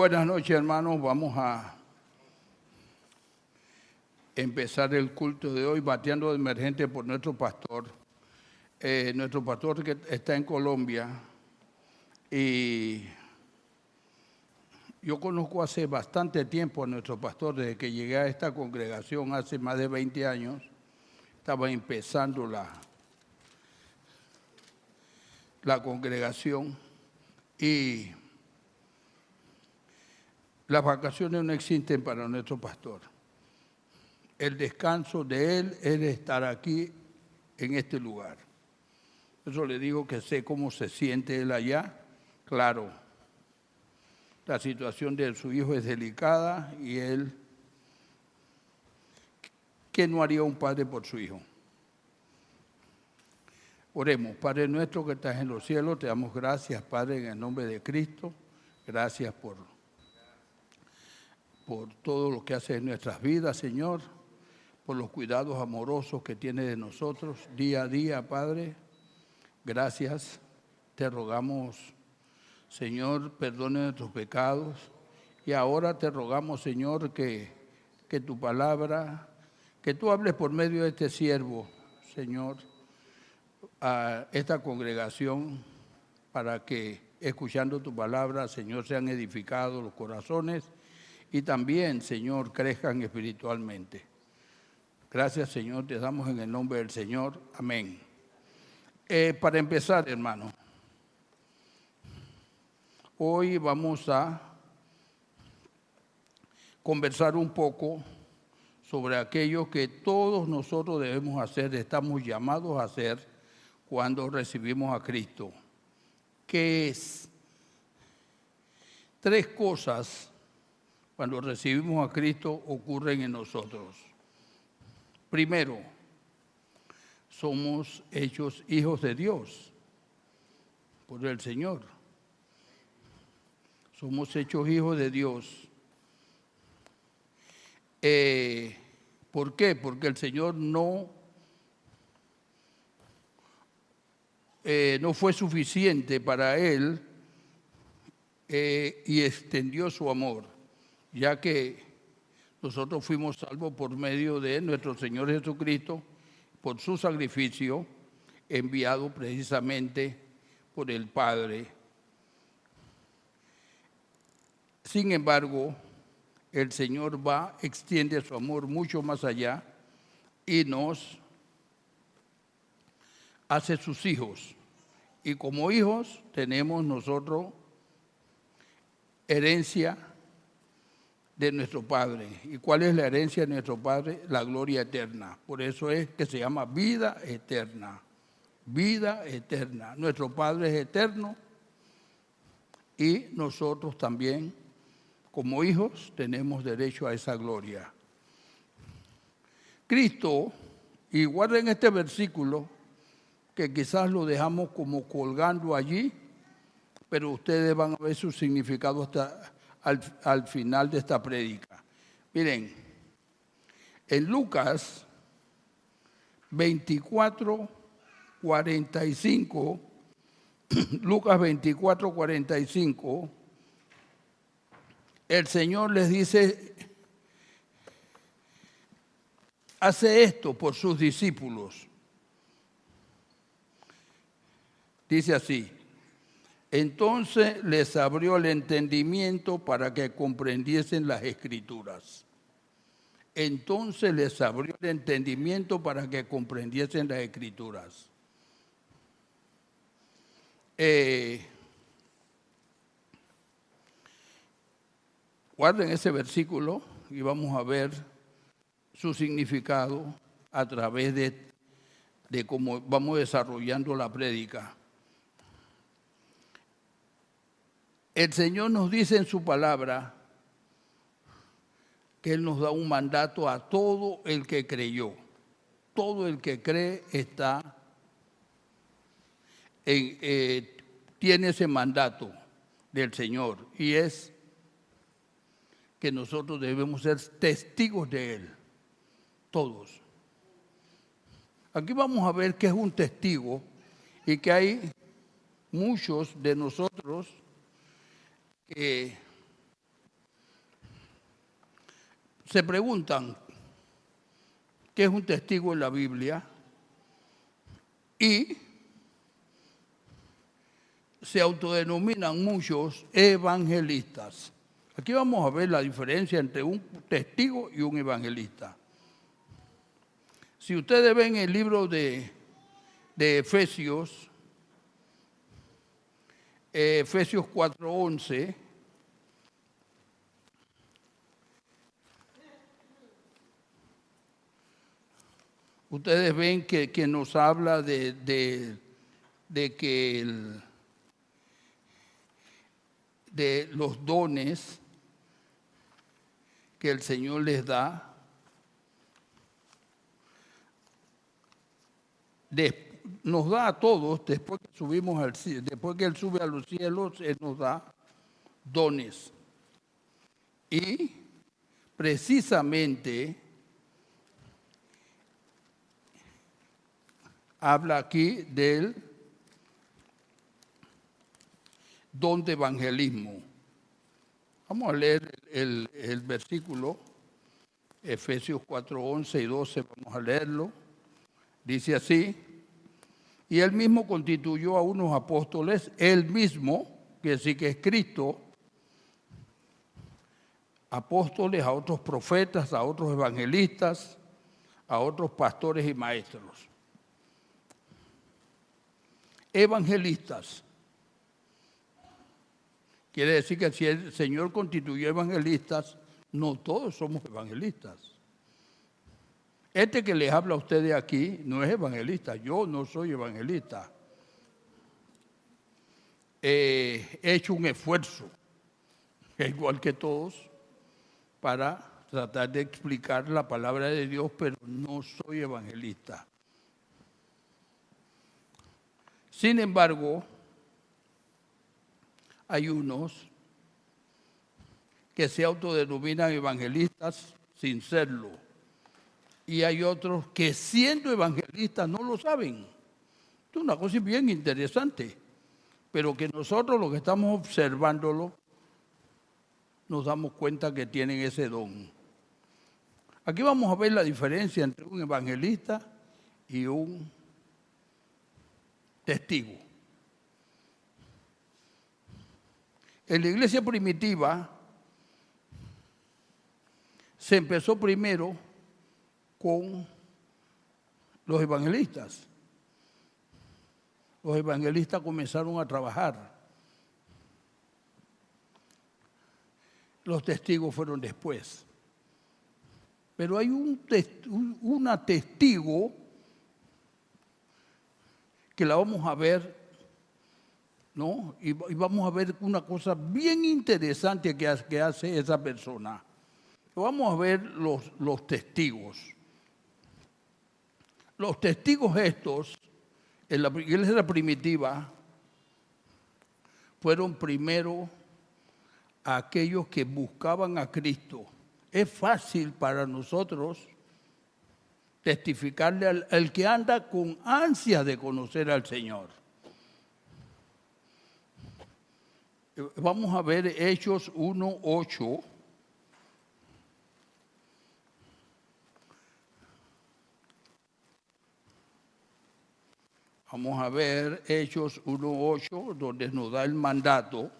buenas noches, hermanos. Vamos a empezar el culto de hoy bateando de emergente por nuestro pastor. Nuestro pastor que está en Colombia. Y yo conozco hace bastante tiempo a nuestro pastor, desde que llegué a esta congregación hace más de 20 años. Estaba empezando la congregación y las vacaciones no existen para nuestro pastor. El descanso de él es estar aquí en este lugar. Eso le digo que sé cómo se siente él allá. Claro, la situación de su hijo es delicada y él, ¿qué no haría un padre por su hijo? Oremos. Padre nuestro que estás en los cielos, te damos gracias, Padre, en el nombre de Cristo. Gracias por todo lo que hace en nuestras vidas, Señor, por los cuidados amorosos que tiene de nosotros día a día, Padre. Gracias. Te rogamos, Señor, perdone nuestros pecados. Y ahora te rogamos, Señor, que tu palabra, que tú hables por medio de este siervo, Señor, a esta congregación, para que, escuchando tu palabra, Señor, sean edificados los corazones y también, Señor, crezcan espiritualmente. Gracias, Señor, te damos en el nombre del Señor. Amén. Para empezar, hermano, hoy vamos a conversar un poco sobre aquello que todos nosotros debemos hacer, estamos llamados a hacer cuando recibimos a Cristo. ¿Qué es? 3 cosas cuando recibimos a Cristo ocurren en nosotros. Primero, somos hechos hijos de Dios por el Señor. Somos hechos hijos de Dios. ¿Por qué? Porque el Señor no fue suficiente para Él y extendió su amor, ya que nosotros fuimos salvos por medio de nuestro Señor Jesucristo, por su sacrificio enviado precisamente por el Padre. Sin embargo, el Señor extiende su amor mucho más allá y nos hace sus hijos. Y como hijos tenemos nosotros herencia de nuestro Padre. ¿Y cuál es la herencia de nuestro Padre? La gloria eterna. Por eso es que se llama vida eterna. Vida eterna. Nuestro Padre es eterno y nosotros también, como hijos, tenemos derecho a esa gloria. Cristo, y guarden este versículo, que quizás lo dejamos como colgando allí, pero ustedes van a ver su significado hasta al final de esta prédica. Miren, en Lucas 24:45, Lucas 24:45, el Señor les dice, hace esto por sus discípulos. Dice así: entonces les abrió el entendimiento para que comprendiesen las Escrituras. Entonces les abrió el entendimiento para que comprendiesen las Escrituras. Guarden ese versículo y vamos a ver su significado a través de cómo vamos desarrollando la prédica. El Señor nos dice en su palabra que Él nos da un mandato a todo el que creyó. Todo el que cree tiene ese mandato del Señor, y es que nosotros debemos ser testigos de Él, todos. Aquí vamos a ver qué es un testigo y que hay muchos de nosotros que se preguntan qué es un testigo en la Biblia y se autodenominan muchos evangelistas. Aquí vamos a ver la diferencia entre un testigo y un evangelista. Si ustedes ven el libro de Efesios, Efesios 4:11, ustedes ven que nos habla de que de los dones que el Señor les da. Nos da a todos, después que después que Él sube a los cielos, Él nos da dones. Y precisamente habla aquí del don de evangelismo. Vamos a leer el versículo, Efesios 4:11 y 12, vamos a leerlo. Dice así: y Él mismo constituyó a unos apóstoles, Él mismo, que sí que es Cristo, apóstoles, a otros profetas, a otros evangelistas, a otros pastores y maestros. Evangelistas. Quiere decir que si el Señor constituyó evangelistas, no todos somos evangelistas. Este que les habla a ustedes aquí no es evangelista. Yo no soy evangelista. He hecho un esfuerzo, igual que todos, para tratar de explicar la palabra de Dios, pero no soy evangelista. Sin embargo, hay unos que se autodenominan evangelistas sin serlo. Y hay otros que siendo evangelistas no lo saben. Esto es una cosa bien interesante. Pero que nosotros los que estamos observándolo nos damos cuenta que tienen ese don. Aquí vamos a ver la diferencia entre un evangelista y un testigo. En la iglesia primitiva se empezó primero con los evangelistas. Los evangelistas comenzaron a trabajar. Los testigos fueron después. Pero hay una testigo que la vamos a ver, ¿no? Y vamos a ver una cosa bien interesante que hace esa persona. Vamos a ver los testigos. Los testigos estos, en la iglesia primitiva, fueron primero aquellos que buscaban a Cristo. Es fácil para nosotros testificarle al que anda con ansias de conocer al Señor. Vamos a ver Hechos 1:8. Vamos a ver Hechos 1:8, donde nos da el mandato.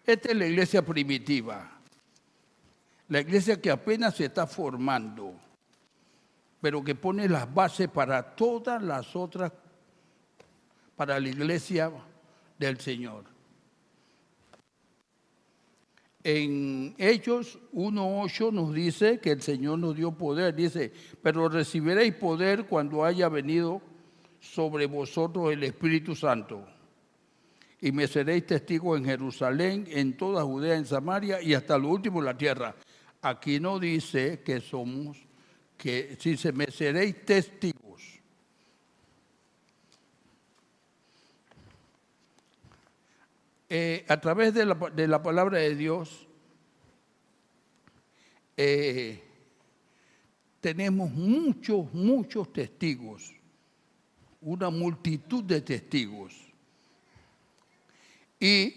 Esta es la iglesia primitiva, la iglesia que apenas se está formando, pero que pone las bases para todas las otras, para la iglesia del Señor. En Hechos 1:8 nos dice que el Señor nos dio poder. Dice, pero recibiréis poder cuando haya venido sobre vosotros el Espíritu Santo. Y me seréis testigos en Jerusalén, en toda Judea, en Samaria y hasta lo último en la tierra. Aquí no dice que dice, me seréis testigos. A través de la palabra de Dios, tenemos muchos testigos, una multitud de testigos. Y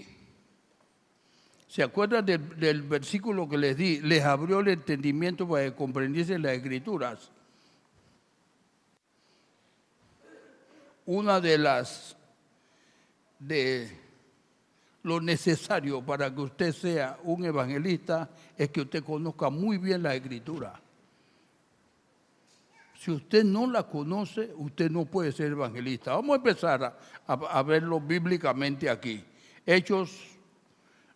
¿se acuerdan del versículo que les di? Les abrió el entendimiento para que comprendiesen las Escrituras. Una de lo necesario para que usted sea un evangelista es que usted conozca muy bien la Escritura. Si usted no la conoce, usted no puede ser evangelista. Vamos a empezar a verlo bíblicamente aquí. Hechos,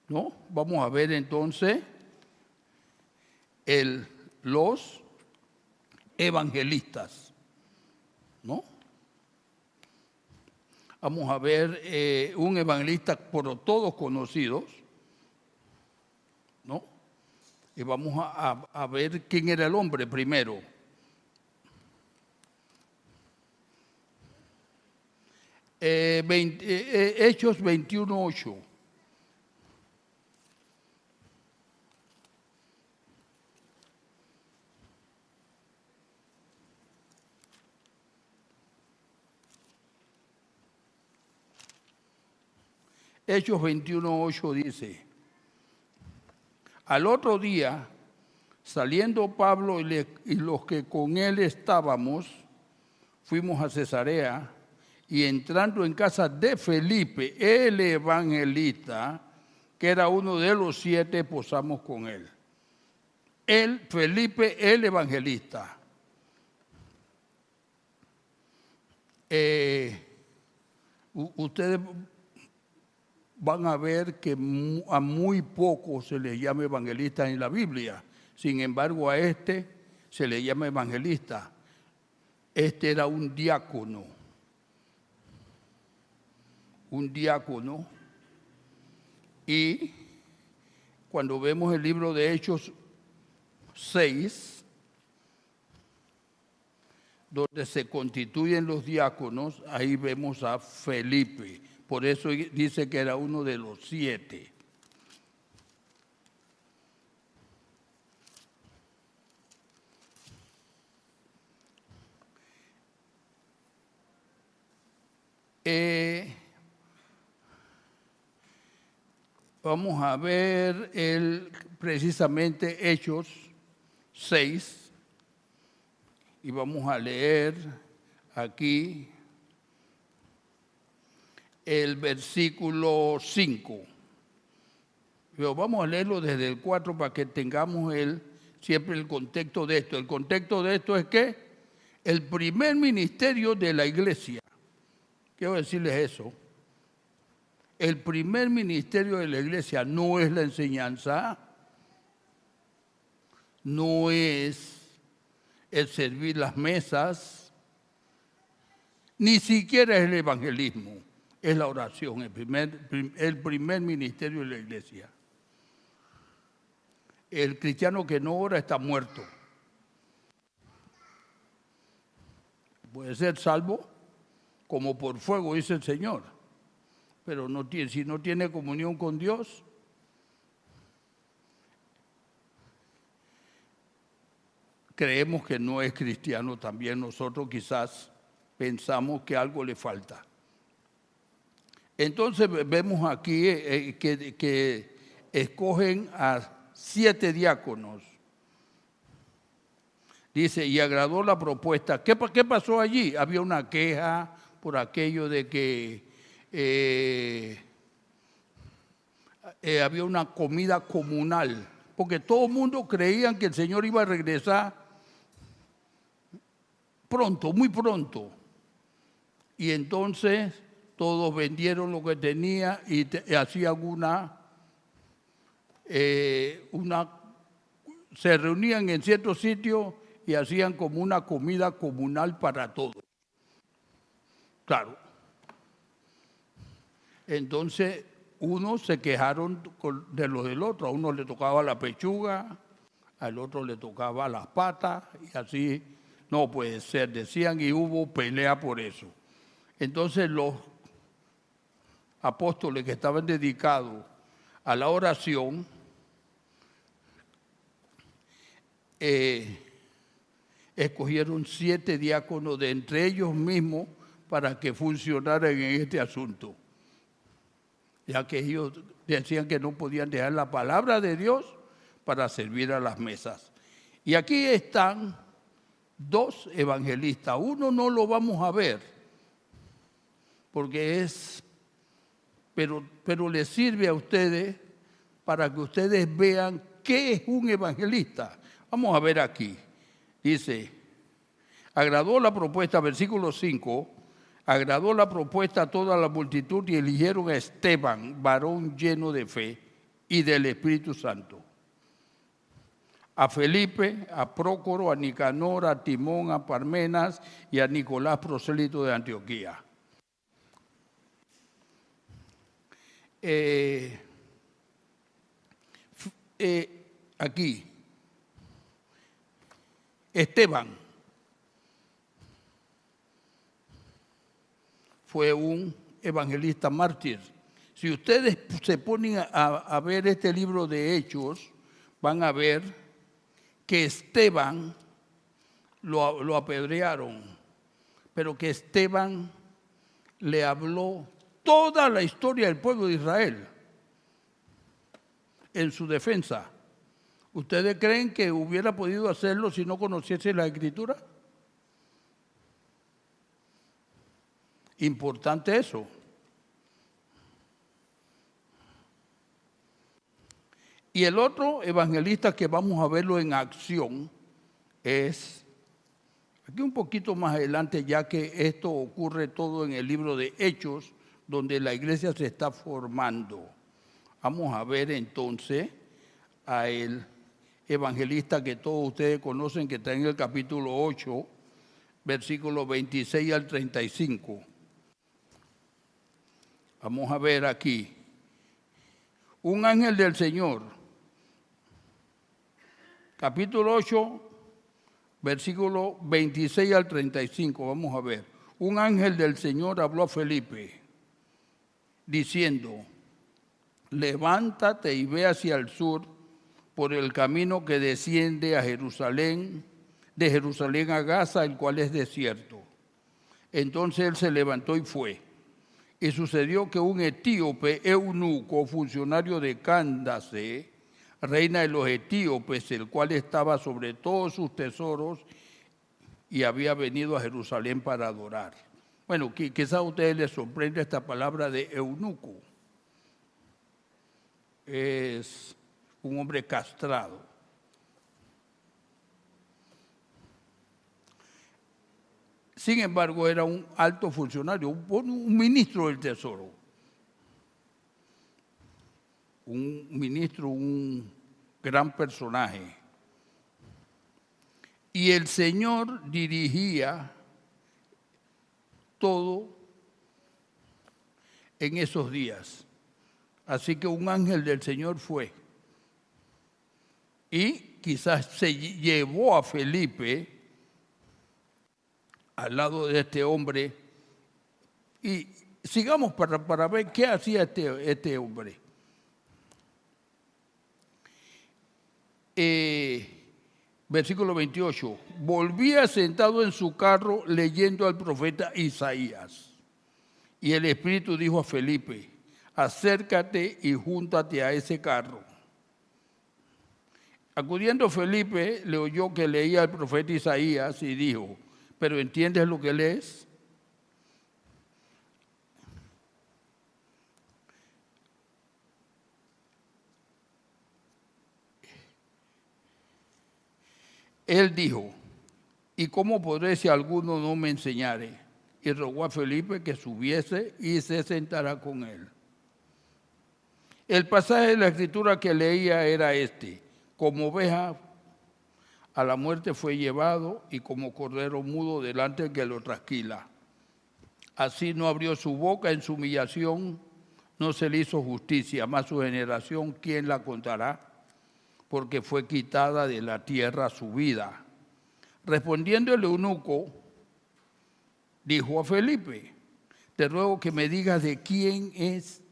¿no? Vamos a ver entonces los evangelistas, ¿no? Vamos a ver un evangelista por todos conocidos, ¿no? Y vamos a ver quién era el hombre primero. Hechos 21:8. Hechos 21:8 dice: al otro día, saliendo Pablo y los que con él estábamos, fuimos a Cesarea, y entrando en casa de Felipe, el evangelista, que era uno de los 7, posamos con él. Felipe, el evangelista. Ustedes van a ver que a muy pocos se les llama evangelista en la Biblia. Sin embargo, a este se le llama evangelista. Este era un diácono. Un diácono. Y cuando vemos el libro de Hechos 6, donde se constituyen los diáconos, ahí vemos a Felipe. Por eso dice que era uno de los 7. Vamos a ver precisamente Hechos 6 y vamos a leer aquí el versículo 5. Pero vamos a leerlo desde el 4 para que tengamos siempre el contexto de esto. El contexto de esto es que el primer ministerio de la iglesia, quiero decirles eso, el primer ministerio de la iglesia no es la enseñanza, no es el servir las mesas, ni siquiera es el evangelismo. Es la oración, el primer ministerio de la iglesia. El cristiano que no ora está muerto. Puede ser salvo como por fuego, dice el Señor. Pero si no tiene comunión con Dios, creemos que no es cristiano también. Nosotros quizás pensamos que algo le falta. Entonces vemos aquí que escogen a 7 diáconos. Dice, y agradó la propuesta. ¿Qué pasó allí? Había una queja por aquello de que había una comida comunal, porque todo el mundo creía que el Señor iba a regresar pronto, muy pronto. Y entonces todos vendieron lo que tenía y hacían se reunían en ciertos sitios y hacían como una comida comunal para todos. Claro. Entonces, unos se quejaron de lo del otro. A uno le tocaba la pechuga, al otro le tocaba las patas, y así no puede ser, decían, y hubo pelea por eso. Entonces, los apóstoles que estaban dedicados a la oración, escogieron 7 diáconos de entre ellos mismos para que funcionaran en este asunto. ya que ellos decían que no podían dejar la palabra de Dios para servir a las mesas. Y aquí están dos evangelistas. Uno no lo vamos a ver, porque pero les sirve a ustedes para que ustedes vean qué es un evangelista. Vamos a ver aquí. Dice, agradó la propuesta, versículo 5, agradó la propuesta a toda la multitud y eligieron a Esteban, varón lleno de fe y del Espíritu Santo. A Felipe, a Prócoro, a Nicanor, a Timón, a Parmenas y a Nicolás, prosélito de Antioquía. Aquí, Esteban fue un evangelista mártir. Si ustedes se ponen a ver este libro de Hechos, van a ver que Esteban lo apedrearon, pero que Esteban le habló toda la historia del pueblo de Israel en su defensa. ¿Ustedes creen que hubiera podido hacerlo si no conociese la Escritura? Importante eso. Y el otro evangelista que vamos a verlo en acción es, aquí un poquito más adelante, ya que esto ocurre todo en el libro de Hechos, donde la iglesia se está formando. Vamos a ver entonces a el evangelista que todos ustedes conocen, que está en el capítulo 8, versículos 26 al 35. Vamos a ver aquí. Un ángel del Señor, capítulo 8, versículo 26 al 35. Vamos a ver. Un ángel del Señor habló a Felipe, diciendo, levántate y ve hacia el sur por el camino que desciende a Jerusalén, de Jerusalén a Gaza, el cual es desierto. Entonces él se levantó y fue. Y sucedió que un etíope, eunuco, funcionario de Candace, reina de los etíopes, el cual estaba sobre todos sus tesoros y había venido a Jerusalén para adorar. Bueno, quizás a ustedes les sorprende esta palabra de eunuco. Es un hombre castrado. Sin embargo, era un alto funcionario, un ministro del tesoro. Un ministro, un gran personaje. Y el Señor dirigía todo en esos días. Así que un ángel del Señor fue. Y quizás se llevó a Felipe al lado de este hombre. Y sigamos para ver qué hacía este hombre. Versículo 28. Volvía sentado en su carro leyendo al profeta Isaías. Y el Espíritu dijo a Felipe, acércate y júntate a ese carro. Acudiendo Felipe, le oyó que leía al profeta Isaías y dijo, ¿pero entiendes lo que lees? Él dijo, ¿y cómo podré si alguno no me enseñare? Y rogó a Felipe que subiese y se sentara con él. El pasaje de la escritura que leía era este: como oveja a la muerte fue llevado y como cordero mudo delante del que lo trasquila. Así no abrió su boca en su humillación, no se le hizo justicia, mas su generación, ¿quién la contará? Porque fue quitada de la tierra su vida. Respondiendo el eunuco, dijo a Felipe, te ruego que me digas de quién es,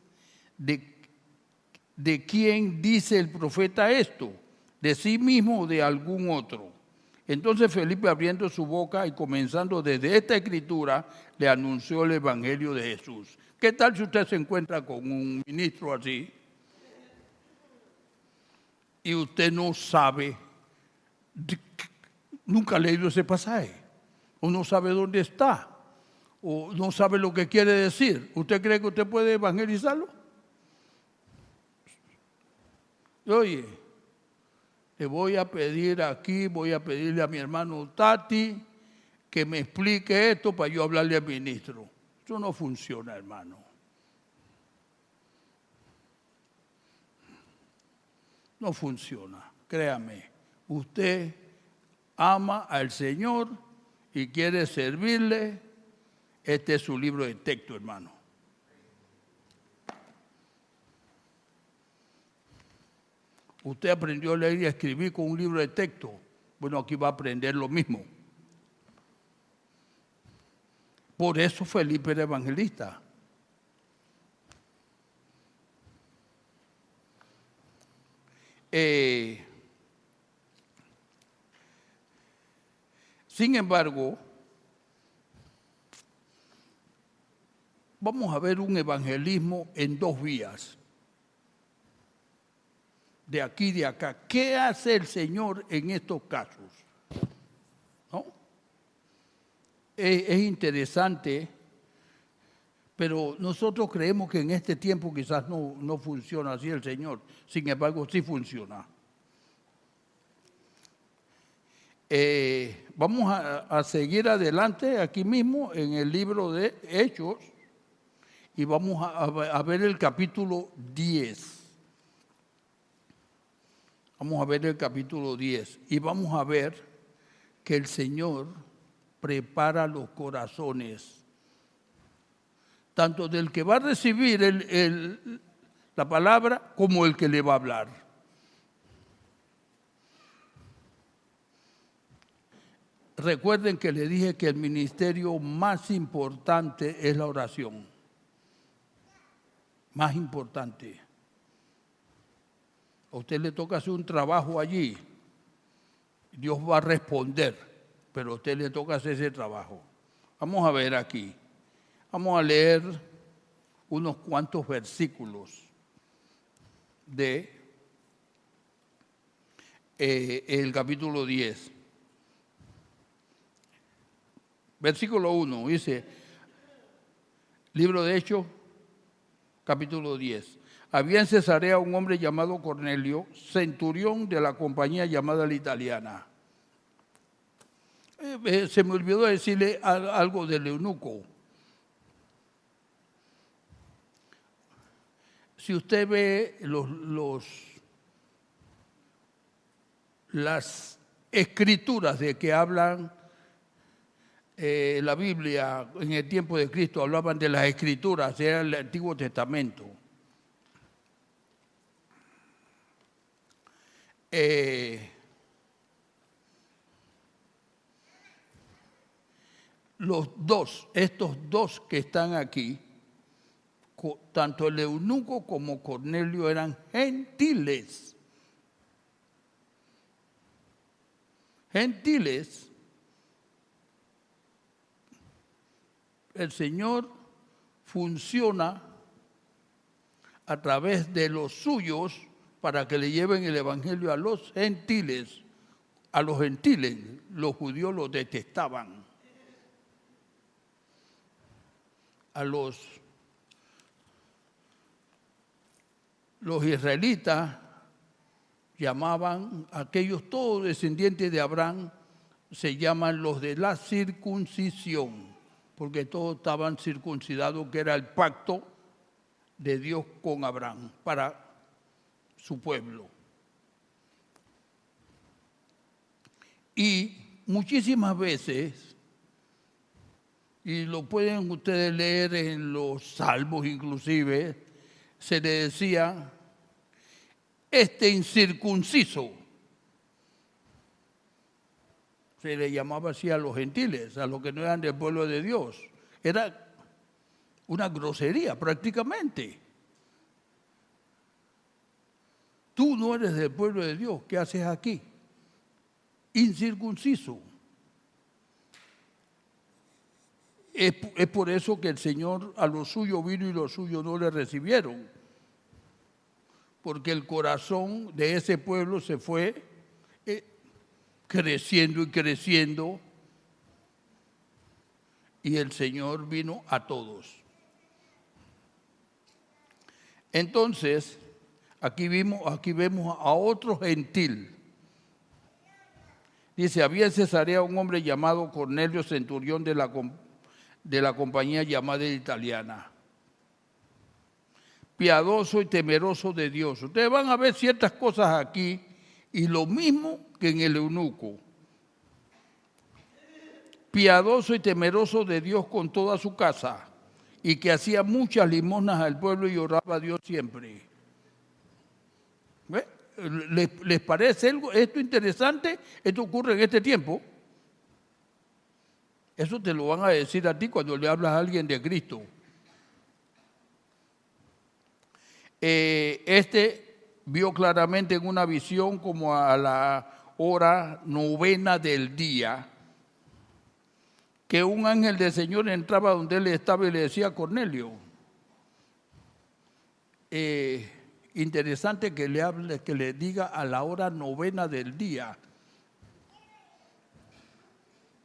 de quién dice el profeta esto, de sí mismo o de algún otro. Entonces Felipe, abriendo su boca y comenzando desde esta escritura, le anunció el evangelio de Jesús. ¿Qué tal si usted se encuentra con un ministro así y usted no sabe, nunca ha leído ese pasaje, o no sabe dónde está, o no sabe lo que quiere decir? ¿Usted cree que usted puede evangelizarlo? Oye, le voy a pedir aquí, voy a pedirle a mi hermano Tati que me explique esto para yo hablarle al ministro. Eso no funciona, hermano. No funciona, créame. Usted ama al Señor y quiere servirle. Este es su libro de texto, hermano. Usted aprendió a leer y a escribir con un libro de texto. Bueno, aquí va a aprender lo mismo. Por eso Felipe era evangelista. Sin embargo, vamos a ver un evangelismo en dos vías. De aquí y de acá. ¿Qué hace el Señor en estos casos? ¿No? Es interesante, pero nosotros creemos que en este tiempo quizás no funciona así el Señor. Sin embargo, sí funciona. Vamos a seguir adelante aquí mismo en el libro de Hechos y vamos a ver el capítulo 10. Vamos a ver el capítulo 10 y vamos a ver que el Señor prepara los corazones, tanto del que va a recibir la palabra como el que le va a hablar. Recuerden que le dije que el ministerio más importante es la oración. Más importante. A usted le toca hacer un trabajo allí, Dios va a responder, pero a usted le toca hacer ese trabajo. Vamos a ver aquí, vamos a leer unos cuantos versículos de el capítulo 10. Versículo 1 dice, libro de Hechos, capítulo 10. Había en Cesarea un hombre llamado Cornelio, centurión de la compañía llamada La Italiana. Se me olvidó decirle algo del eunuco. Si usted ve las escrituras de que hablan la Biblia en el tiempo de Cristo, hablaban de las escrituras, era el Antiguo Testamento. Estos dos que están aquí, tanto el eunuco como Cornelio eran gentiles. Gentiles. El Señor funciona a través de los suyos para que le lleven el evangelio a los gentiles. A los gentiles, los judíos los detestaban. A los israelitas llamaban, aquellos todos descendientes de Abraham, se llaman los de la circuncisión, porque todos estaban circuncidados, que era el pacto de Dios con Abraham para su pueblo. Y muchísimas veces, y lo pueden ustedes leer en los salmos inclusive, se le decía, este incircunciso, se le llamaba así a los gentiles, a los que no eran del pueblo de Dios. Era una grosería prácticamente. Tú no eres del pueblo de Dios, ¿qué haces aquí? incircunciso. Es por eso que el Señor a los suyos vino y los suyos no le recibieron. Porque el corazón de ese pueblo se fue creciendo y creciendo. Y el Señor vino a todos. Entonces, aquí vemos a otro gentil. Dice, había en Cesarea un hombre llamado Cornelio, centurión de la compañía llamada italiana, piadoso y temeroso de Dios. Ustedes van a ver ciertas cosas aquí y lo mismo que en el eunuco. Piadoso y temeroso de Dios con toda su casa, y que hacía muchas limosnas al pueblo y oraba a Dios siempre. ¿Les parece esto interesante? Esto ocurre en este tiempo. Eso te lo van a decir a ti cuando le hablas a alguien de Cristo. Este vio claramente en una visión como a la hora 9 del día, que un ángel del Señor entraba donde él estaba y le decía, Cornelio. Interesante que le hable, que le diga a la hora 9 del día.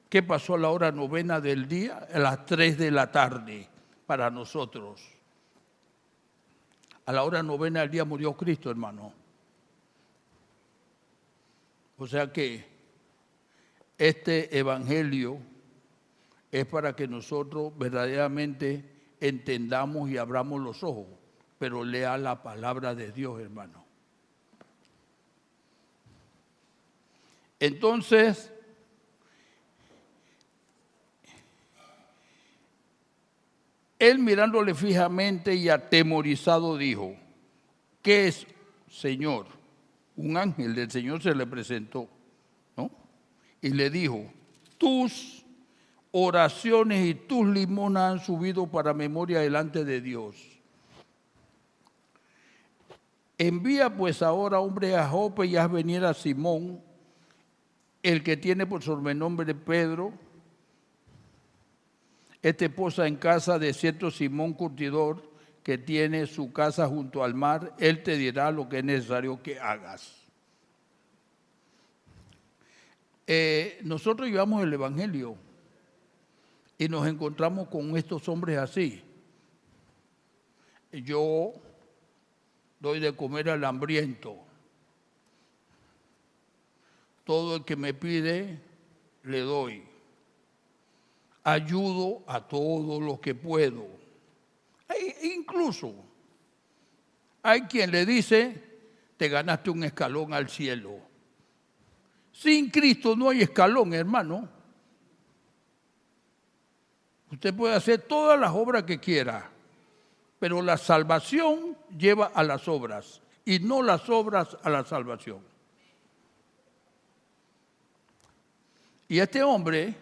¿Qué pasó a la hora 9 del día? A las 3 de la tarde para nosotros. A la hora 9 del día murió Cristo, hermano. O sea que este evangelio es para que nosotros verdaderamente entendamos y abramos los ojos, pero lea la palabra de Dios, hermano. Entonces, él mirándole fijamente y atemorizado dijo, ¿qué es, Señor? Un ángel del Señor se le presentó, ¿no? Y le dijo, tus oraciones y tus limosnas han subido para memoria delante de Dios. Envía pues ahora hombres a Jope y haz venir a Simón, el que tiene por sobrenombre Pedro. Este posa en casa de cierto Simón curtidor, que tiene su casa junto al mar. Él te dirá lo que es necesario que hagas. Nosotros llevamos el evangelio y nos encontramos con estos hombres así. Yo doy de comer al hambriento. Todo el que me pide, le doy. Ayudo a todos los que puedo. Incluso hay quien le dice, te ganaste un escalón al cielo. Sin Cristo no hay escalón, hermano. Usted puede hacer todas las obras que quiera, pero la salvación lleva a las obras y no las obras a la salvación. Y este hombre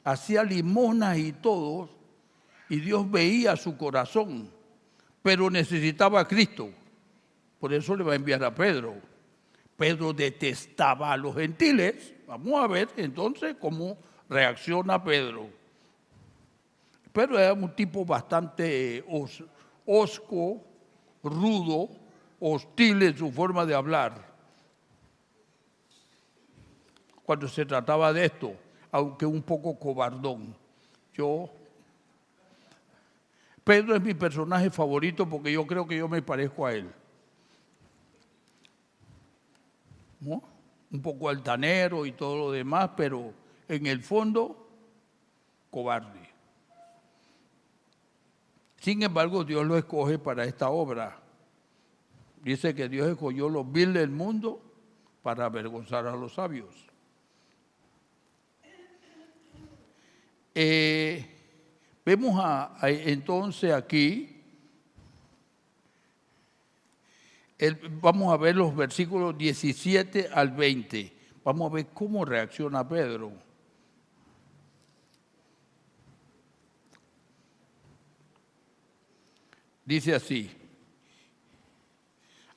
hacía limosnas y todo, y Dios veía su corazón, pero necesitaba a Cristo. Por eso le va a enviar a Pedro. Pedro detestaba a los gentiles. Vamos a ver entonces cómo reacciona Pedro. Pedro era un tipo bastante hosco, rudo, hostil en su forma de hablar. Cuando se trataba de esto, aunque un poco cobardón. Pedro es mi personaje favorito porque yo creo que yo me parezco a él. ¿No? Un poco altanero y todo lo demás, pero en el fondo, cobarde. Sin embargo, Dios lo escoge para esta obra. Dice que Dios escogió los viles del mundo para avergonzar a los sabios. Vemos entonces aquí, vamos a ver los versículos 17 al 20. Vamos a ver cómo reacciona Pedro. Dice así,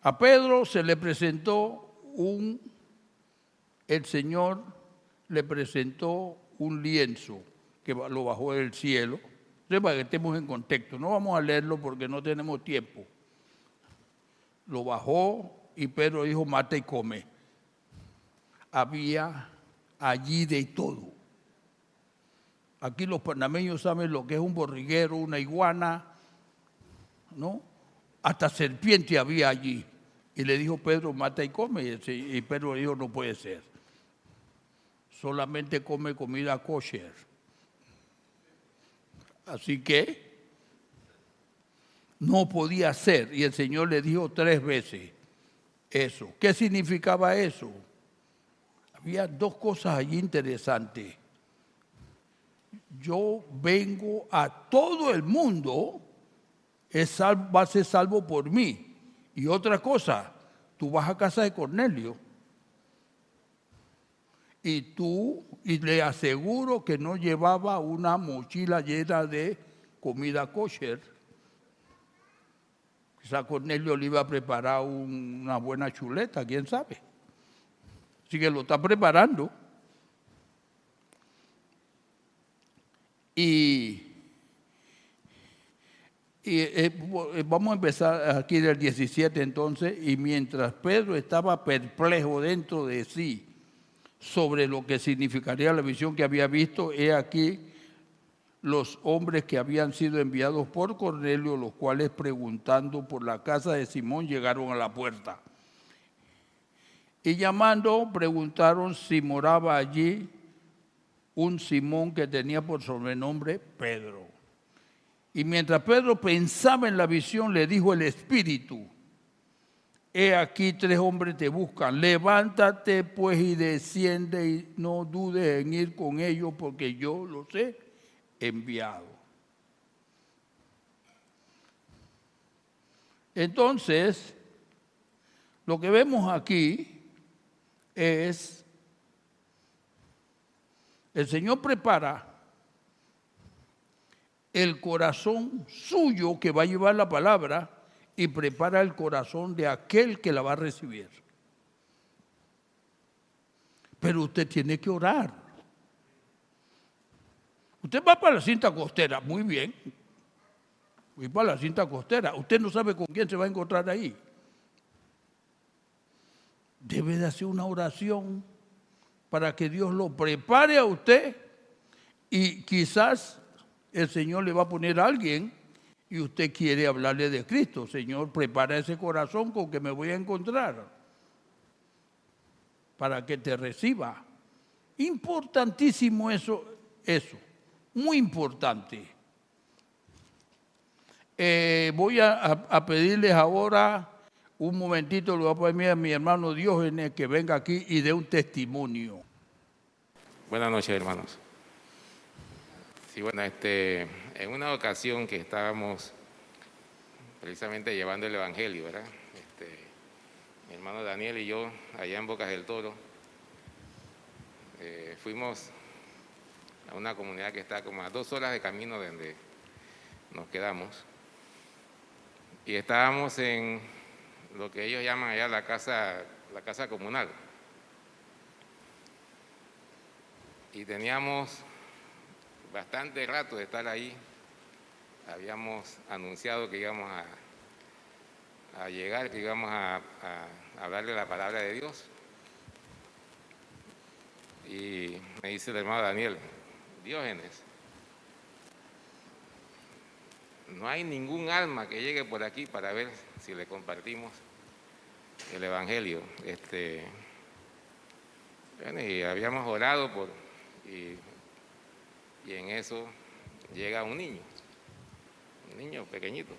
a Pedro se le presentó el Señor le presentó un lienzo que lo bajó del cielo. Para que estemos en contexto, no vamos a leerlo porque no tenemos tiempo. Lo bajó y Pedro dijo, mata y come. Había allí de todo. Aquí los panameños saben lo que es un borriguero, una iguana, ¿no? Hasta serpiente había allí. Y le dijo Pedro, mata y come. Y Pedro dijo, no puede ser. Solamente come comida kosher. Así que no podía ser. Y el Señor le dijo 3 veces eso. ¿Qué significaba eso? Había 2 cosas allí interesantes. Yo vengo a todo el mundo, va a ser salvo por mí. Y otra cosa, tú vas a casa de Cornelio y le aseguro que no llevaba una mochila llena de comida kosher. Quizá Cornelio le iba a preparar una buena chuleta, quién sabe. Así que lo está preparando. Vamos a empezar aquí del 17 entonces. Y mientras Pedro estaba perplejo dentro de sí sobre lo que significaría la visión que había visto, he aquí los hombres que habían sido enviados por Cornelio, los cuales preguntando por la casa de Simón llegaron a la puerta. Y llamando, preguntaron si moraba allí un Simón que tenía por sobrenombre Pedro. Y mientras Pedro pensaba en la visión, le dijo el Espíritu, he aquí 3 hombres te buscan, levántate pues y desciende y no dudes en ir con ellos porque yo los he enviado. Entonces, lo que vemos aquí es, el Señor prepara el corazón suyo que va a llevar la palabra y prepara el corazón de aquel que la va a recibir. Pero usted tiene que orar. Usted va para la cinta costera, muy bien. Voy para la cinta costera. Usted no sabe con quién se va a encontrar ahí. Debe de hacer una oración para que Dios lo prepare a usted y quizás el Señor le va a poner a alguien y usted quiere hablarle de Cristo. Señor, prepara ese corazón con que me voy a encontrar para que te reciba. Importantísimo eso, muy importante. Voy a pedirles ahora un momentito, le voy a pedir a mi hermano Diógenes que venga aquí y dé un testimonio. Buenas noches, hermanos. Sí, bueno, en una ocasión que estábamos precisamente llevando el Evangelio, ¿verdad? Mi hermano Daniel y yo, allá en Bocas del Toro, fuimos a una comunidad que está como a 2 horas de camino de donde nos quedamos. Y estábamos en lo que ellos llaman allá la casa comunal. Y teníamos bastante rato de estar ahí. Habíamos anunciado que íbamos a llegar, que íbamos a hablarle la palabra de Dios. Y me dice el hermano Daniel, Diógenes, no hay ningún alma que llegue por aquí para ver si le compartimos el Evangelio. Bueno, y habíamos orado y en eso llega un niño pequeñito.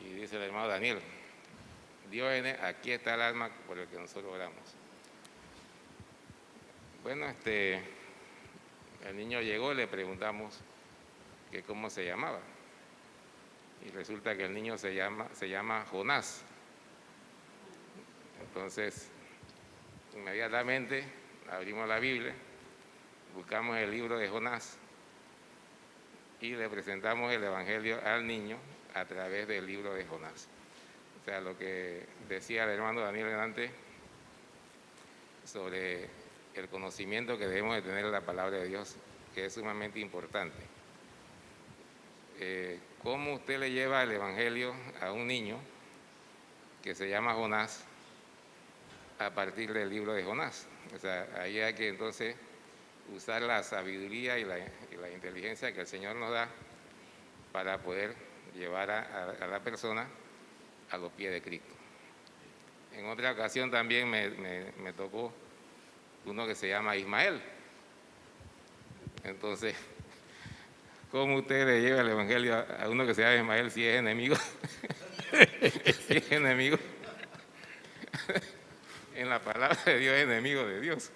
Y dice el hermano Daniel, Diógenes, aquí está el alma por el que nosotros oramos. Bueno, el niño llegó, le preguntamos que cómo se llamaba. Y resulta que el niño se llama Jonás. Entonces, inmediatamente abrimos la Biblia, buscamos el libro de Jonás y le presentamos el Evangelio al niño a través del libro de Jonás. O sea, lo que decía el hermano Daniel antes sobre el conocimiento que debemos de tener de la palabra de Dios, que es sumamente importante. ¿Cómo usted le lleva el Evangelio a un niño que se llama Jonás a partir del libro de Jonás? O sea, ahí hay que entonces usar la sabiduría y la inteligencia que el Señor nos da para poder llevar a la persona a los pies de Cristo. En otra ocasión también me tocó uno que se llama Ismael. Entonces, ¿cómo usted le lleva el Evangelio a uno que se llama Ismael si es enemigo? Si es enemigo. En la palabra de Dios es enemigo de Dios.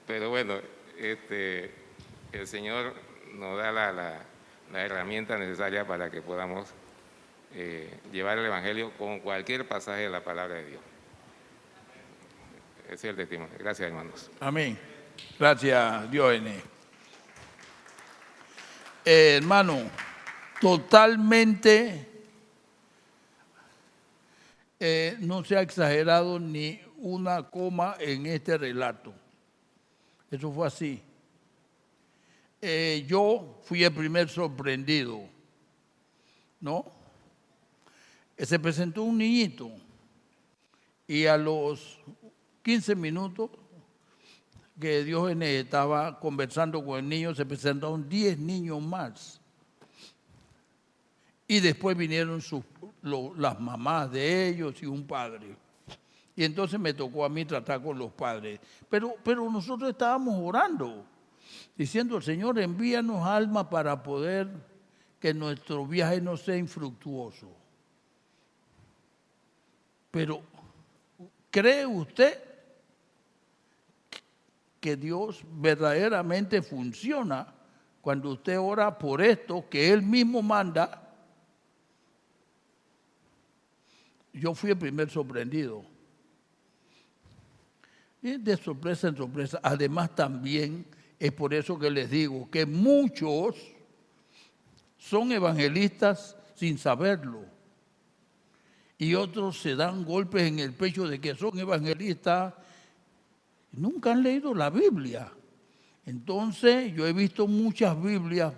Pero bueno, el Señor nos da la herramienta necesaria para que podamos llevar el Evangelio con cualquier pasaje de la palabra de Dios. Ese es el testimonio. Gracias, hermanos. Amén. Gracias, Diógenes. Hermano, totalmente no se ha exagerado ni una coma en este relato. Eso fue así. Yo fui el primer sorprendido, ¿no? Se presentó un niñito y a los 15 minutos que Diógenes estaba conversando con el niño, se presentaron 10 niños más. Y después vinieron las mamás de ellos y un padre. Y entonces me tocó a mí tratar con los padres. Pero nosotros estábamos orando, diciendo, Señor, envíanos alma para poder que nuestro viaje no sea infructuoso. Pero, ¿cree usted que Dios verdaderamente funciona cuando usted ora por esto que Él mismo manda? Yo fui el primer sorprendido. Y de sorpresa en sorpresa. Además también es por eso que les digo que muchos son evangelistas sin saberlo. Y otros se dan golpes en el pecho de que son evangelistas. Nunca han leído la Biblia. Entonces yo he visto muchas Biblias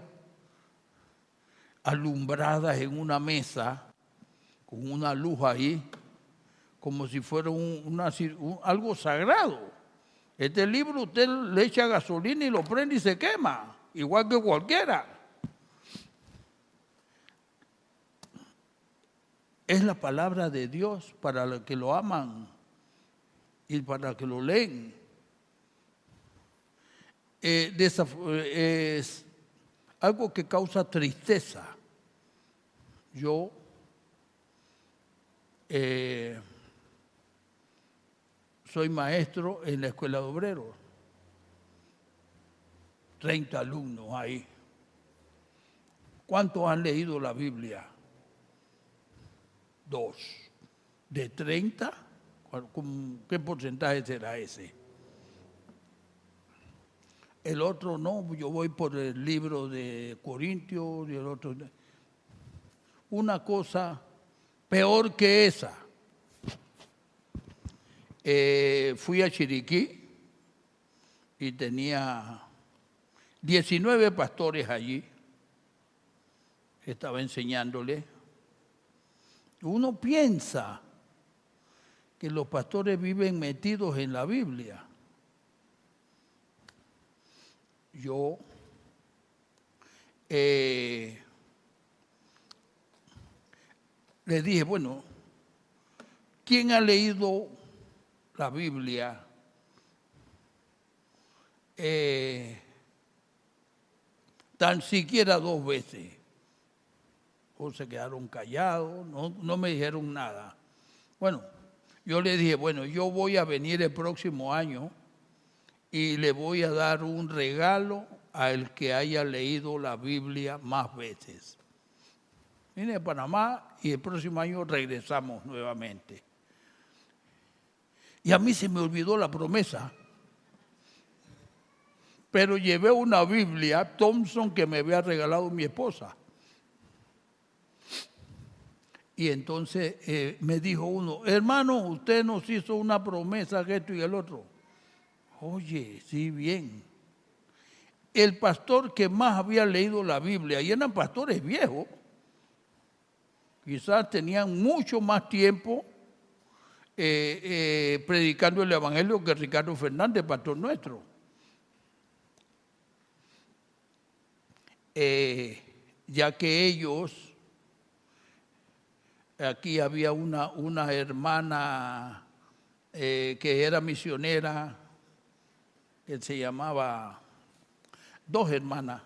alumbradas en una mesa con una luz ahí, como si fuera algo sagrado. Este libro usted le echa gasolina y lo prende y se quema, igual que cualquiera. Es la palabra de Dios para los que lo aman y para los que lo leen. Es algo que causa tristeza. Yo soy maestro en la escuela de obreros. 30 alumnos ahí. ¿Cuántos han leído la Biblia? 2. ¿De 30? ¿Qué porcentaje será ese? El otro no, yo voy por el libro de Corintios y el otro. Una cosa peor que esa. Fui a Chiriquí y tenía 19 pastores allí. Estaba enseñándole. Uno piensa que los pastores viven metidos en la Biblia. Yo le dije, bueno, ¿quién ha leído la Biblia tan siquiera 2 veces? O se quedaron callados, no me dijeron nada. Bueno, yo le dije, bueno, yo voy a venir el próximo año y le voy a dar un regalo al que haya leído la Biblia más veces. Vine a Panamá y el próximo año regresamos nuevamente. Y a mí se me olvidó la promesa. Pero llevé una Biblia Thompson que me había regalado mi esposa. Y entonces me dijo uno, hermano, usted nos hizo una promesa que esto y el otro. Oye, sí, bien. El pastor que más había leído la Biblia, y eran pastores viejos, quizás tenían mucho más tiempo predicando el Evangelio que Ricardo Fernández, pastor nuestro. Ya que ellos, aquí había una hermana que era misionera, que se llamaba, dos hermanas,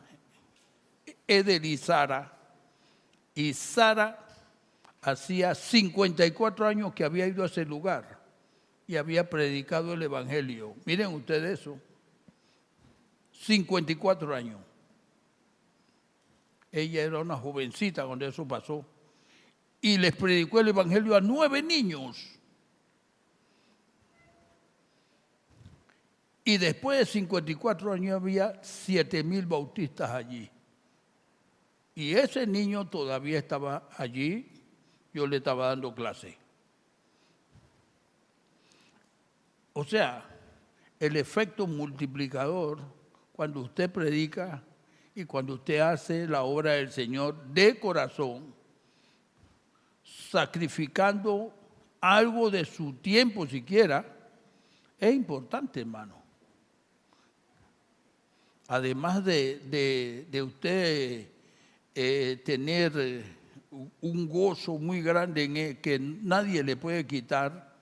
Edel y Sara, y Sara hacía 54 años que había ido a ese lugar y había predicado el Evangelio. Miren ustedes eso, 54 años. Ella era una jovencita cuando eso pasó. Y les predicó el Evangelio a 9 niños. Y después de 54 años había 7,000 bautistas allí. Y ese niño todavía estaba allí, yo le estaba dando clase. O sea, el efecto multiplicador cuando usted predica y cuando usted hace la obra del Señor de corazón, sacrificando algo de su tiempo siquiera, es importante, hermano. Además de usted tener un gozo muy grande que nadie le puede quitar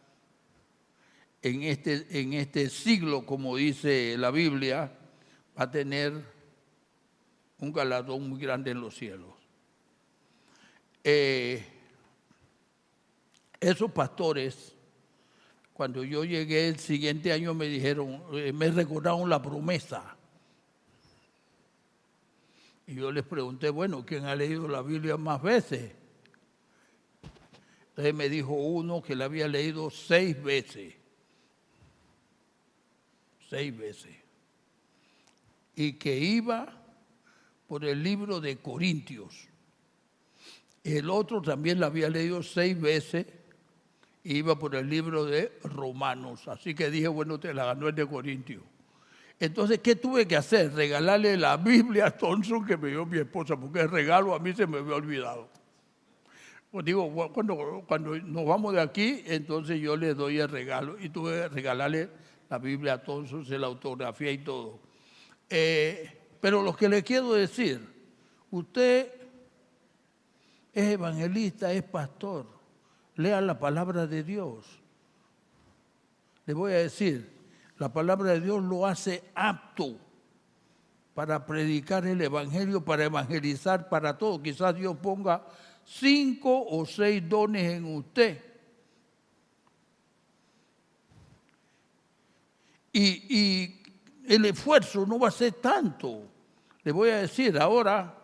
en este siglo, como dice la Biblia, va a tener un galardón muy grande en los cielos. Esos pastores, cuando yo llegué el siguiente año, me dijeron, me recordaron la promesa. Y yo les pregunté, bueno, ¿quién ha leído la Biblia más veces? Entonces me dijo uno que la había leído 6 veces. 6 veces. Y que iba por el libro de Corintios. El otro también la había leído 6 veces y iba por el libro de Romanos. Así que dije, bueno, te la ganó el de Corintios. Entonces, ¿qué tuve que hacer? Regalarle la Biblia a Thompson que me dio mi esposa, porque el regalo a mí se me había olvidado. Pues digo, cuando nos vamos de aquí, entonces yo le doy el regalo. Y tuve que regalarle la Biblia a Thompson, la autografía y todo. Pero lo que le quiero decir, usted es evangelista, es pastor, lea la palabra de Dios. Le voy a decir, la palabra de Dios lo hace apto para predicar el Evangelio, para evangelizar, para todo. Quizás Dios ponga 5 o 6 dones en usted. Y el esfuerzo no va a ser tanto. Le voy a decir ahora,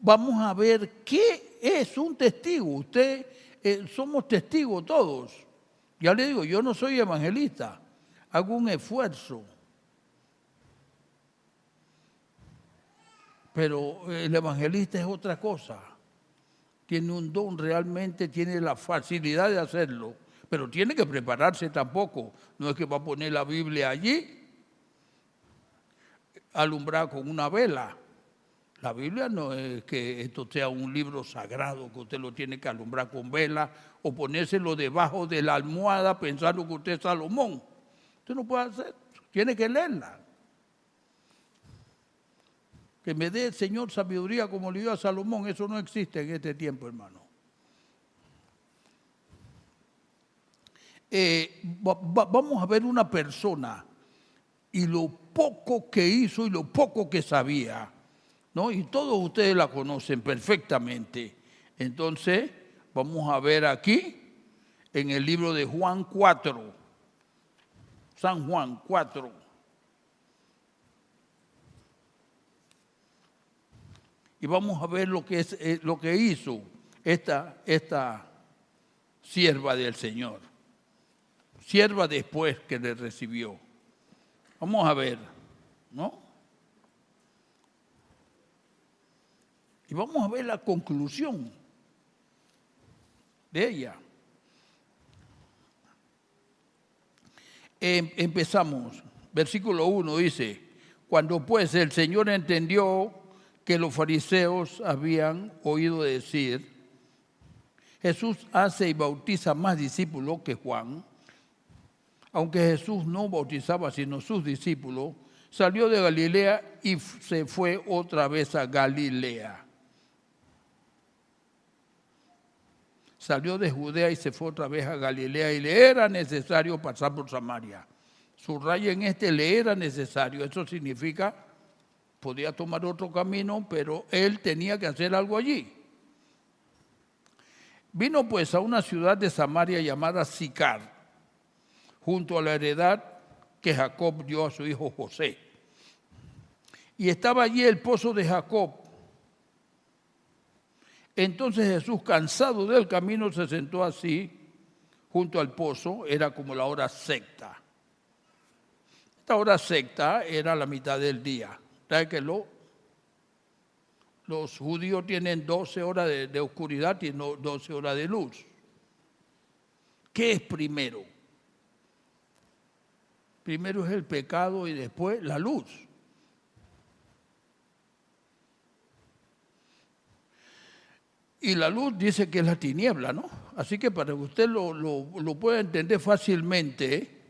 vamos a ver qué es un testigo. Usted, somos testigos todos. Ya le digo, yo no soy evangelista, hago un esfuerzo. Pero el evangelista es otra cosa. Tiene un don realmente, tiene la facilidad de hacerlo, pero tiene que prepararse tampoco. No es que va a poner la Biblia allí, alumbrada con una vela. La Biblia no es que esto sea un libro sagrado, que usted lo tiene que alumbrar con vela o ponérselo debajo de la almohada pensando que usted es Salomón. Usted no puede hacer, tiene que leerla. Que me dé el Señor sabiduría como le dio a Salomón, eso no existe en este tiempo, hermano. Vamos a ver una persona y lo poco que hizo y lo poco que sabía, ¿no? Y todos ustedes la conocen perfectamente. Entonces, vamos a ver aquí en el libro de Juan 4, San Juan 4. Y vamos a ver lo que hizo esta sierva del Señor. Sierva después que le recibió. Vamos a ver, ¿no? Y vamos a ver la conclusión de ella. Empezamos. Versículo 1 dice, cuando pues el Señor entendió que los fariseos habían oído decir, Jesús hace y bautiza más discípulos que Juan, aunque Jesús no bautizaba sino sus discípulos, salió de Galilea y se fue otra vez a Galilea. Salió de Judea y se fue otra vez a Galilea y le era necesario pasar por Samaria. Subrayen le era necesario. Eso significa, podía tomar otro camino, pero él tenía que hacer algo allí. Vino pues a una ciudad de Samaria llamada Sicar, junto a la heredad que Jacob dio a su hijo José. Y estaba allí el pozo de Jacob. Entonces Jesús, cansado del camino, se sentó así junto al pozo. Era como la hora sexta. Esta hora sexta era la mitad del día. ¿Sabe que los judíos tienen 12 horas de oscuridad y no 12 horas de luz? ¿Qué es primero? Primero es el pecado y después la luz. Y la luz dice que es la tiniebla, ¿no? Así que para que usted lo pueda entender fácilmente,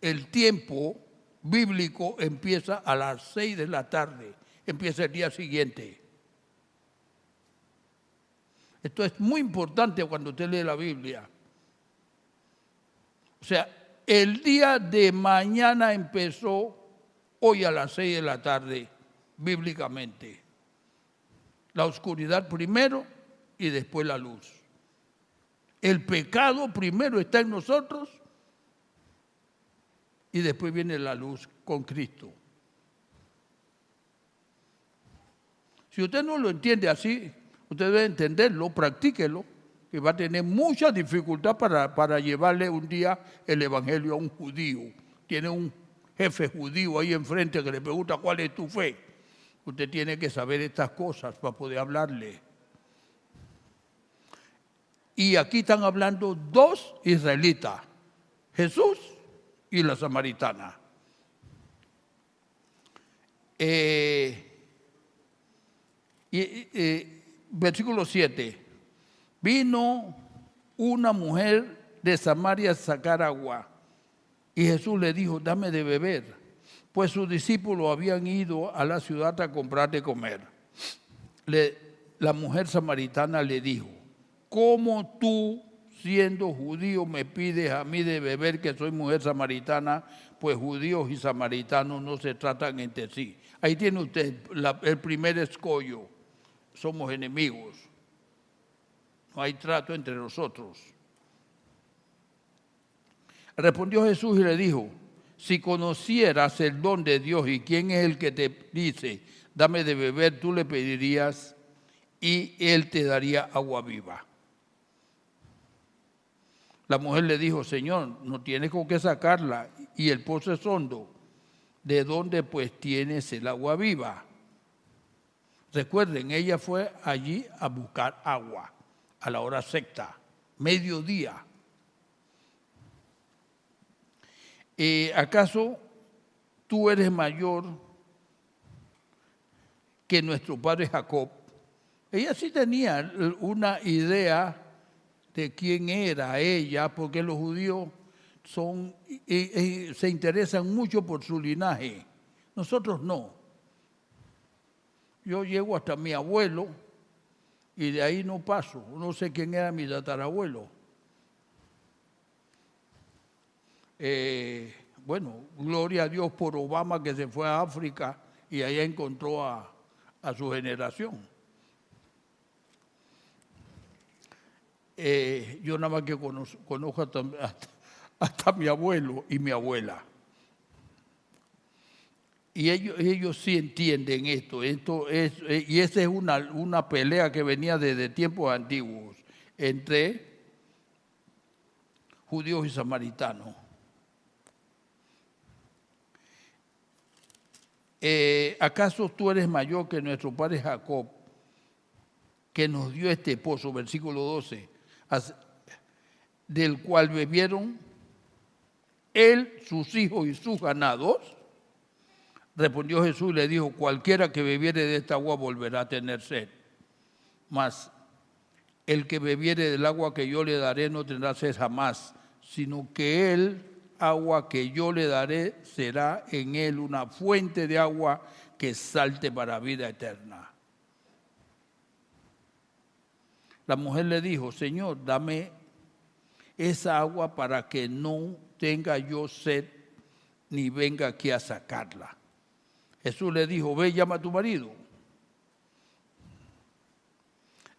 el tiempo bíblico empieza a las 6 de la tarde, empieza el día siguiente. Esto es muy importante cuando usted lee la Biblia. O sea, el día de mañana empezó hoy a las 6 de la tarde, bíblicamente. La oscuridad primero y después la luz. El pecado primero está en nosotros y después viene la luz con Cristo. Si usted no lo entiende así, usted debe entenderlo, practíquelo, que va a tener mucha dificultad para llevarle un día el evangelio a un judío. Tiene un jefe judío ahí enfrente que le pregunta cuál es tu fe. Usted tiene que saber estas cosas para poder hablarle. Y aquí están hablando dos israelitas, Jesús y la samaritana. Versículo 7. Vino una mujer de Samaria a sacar agua y Jesús le dijo, dame de beber. Pues sus discípulos habían ido a la ciudad a comprar de comer. La mujer samaritana le dijo, ¿cómo tú, siendo judío, me pides a mí de beber que soy mujer samaritana? Pues judíos y samaritanos no se tratan entre sí. Ahí tiene usted el primer escollo. Somos enemigos. No hay trato entre nosotros. Respondió Jesús y le dijo, si conocieras el don de Dios y quién es el que te dice, dame de beber, tú le pedirías y él te daría agua viva. La mujer le dijo, Señor, no tienes con qué sacarla y el pozo es hondo. ¿De dónde pues tienes el agua viva? Recuerden, ella fue allí a buscar agua a la hora sexta, mediodía. ¿Acaso tú eres mayor que nuestro padre Jacob? Ella sí tenía una idea de quién era ella, porque los judíos se interesan mucho por su linaje. Nosotros no. Yo llego hasta mi abuelo y de ahí no paso. No sé quién era mi tatarabuelo. Bueno, gloria a Dios por Obama que se fue a África y allá encontró a su generación. Yo nada más que conozco hasta mi abuelo y mi abuela. Y ellos sí entienden esto y esa es una pelea que venía desde tiempos antiguos entre judíos y samaritanos. ¿Acaso tú eres mayor que nuestro padre Jacob, que nos dio este pozo, versículo 12, del cual bebieron él, sus hijos y sus ganados? Respondió Jesús y le dijo, cualquiera que bebiere de esta agua volverá a tener sed. Mas el que bebiere del agua que yo le daré no tendrá sed jamás, sino que el agua que yo le daré será en él una fuente de agua que salte para vida eterna. La mujer le dijo, Señor, dame esa agua para que no tenga yo sed ni venga aquí a sacarla. Jesús le dijo, ve, llama a tu marido.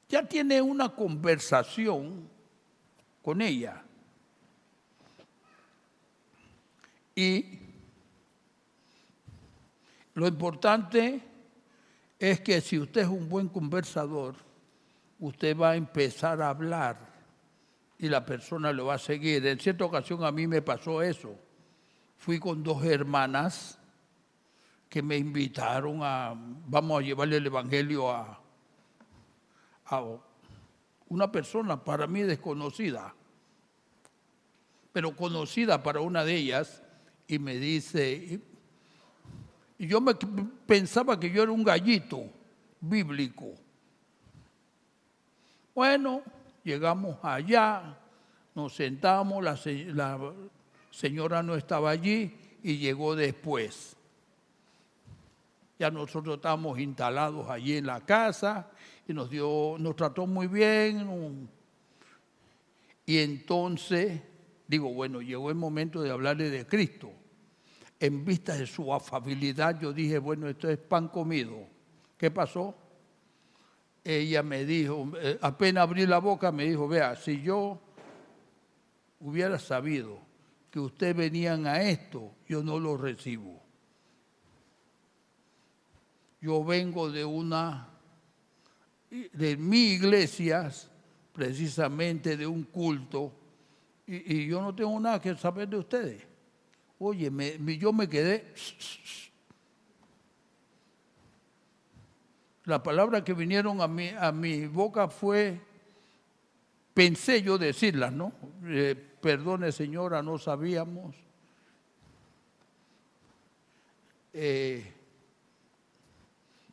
Ya tiene una conversación con ella. Y lo importante es que si usted es un buen conversador, usted va a empezar a hablar y la persona lo va a seguir. En cierta ocasión a mí me pasó eso. Fui con dos hermanas que me invitaron vamos a llevarle el evangelio a una persona para mí desconocida, pero conocida para una de ellas, y me dice, y yo pensaba que yo era un gallito bíblico. Bueno, llegamos allá, nos sentamos, la señora no estaba allí y llegó después. Ya nosotros estábamos instalados allí en la casa y nos trató muy bien. Y entonces, digo, bueno, llegó el momento de hablarle de Cristo. En vista de su afabilidad, yo dije, bueno, esto es pan comido. ¿Qué pasó? Ella me dijo, apenas abrí la boca, me dijo, vea, si yo hubiera sabido que ustedes venían a esto, yo no lo recibo. Yo vengo de mi iglesia, precisamente de un culto, y yo no tengo nada que saber de ustedes. Oye, yo me quedé. La palabra que vinieron a mi boca fue, pensé yo decirlas, ¿no? Perdone, señora, no sabíamos.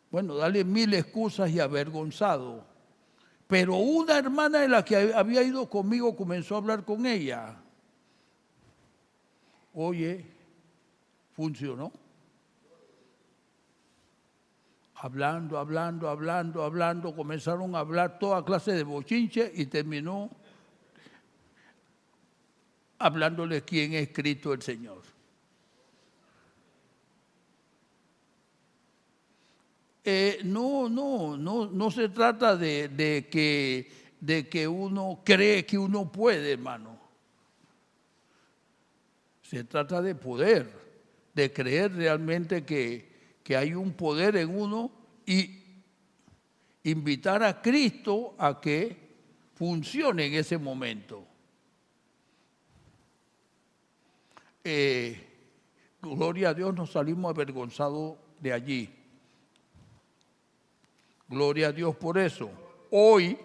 Bueno, dale mil excusas y avergonzado. Pero una hermana de la que había ido conmigo comenzó a hablar con ella. Oye, funcionó. Hablando, comenzaron a hablar toda clase de bochinche y terminó hablándole quién es Cristo el Señor. No se trata de que uno cree que uno puede, hermano. Se trata de poder, de creer realmente que hay un poder en uno y invitar a Cristo a que funcione en ese momento. Gloria a Dios, nos salimos avergonzados de allí. Gloria a Dios por eso. Hoy,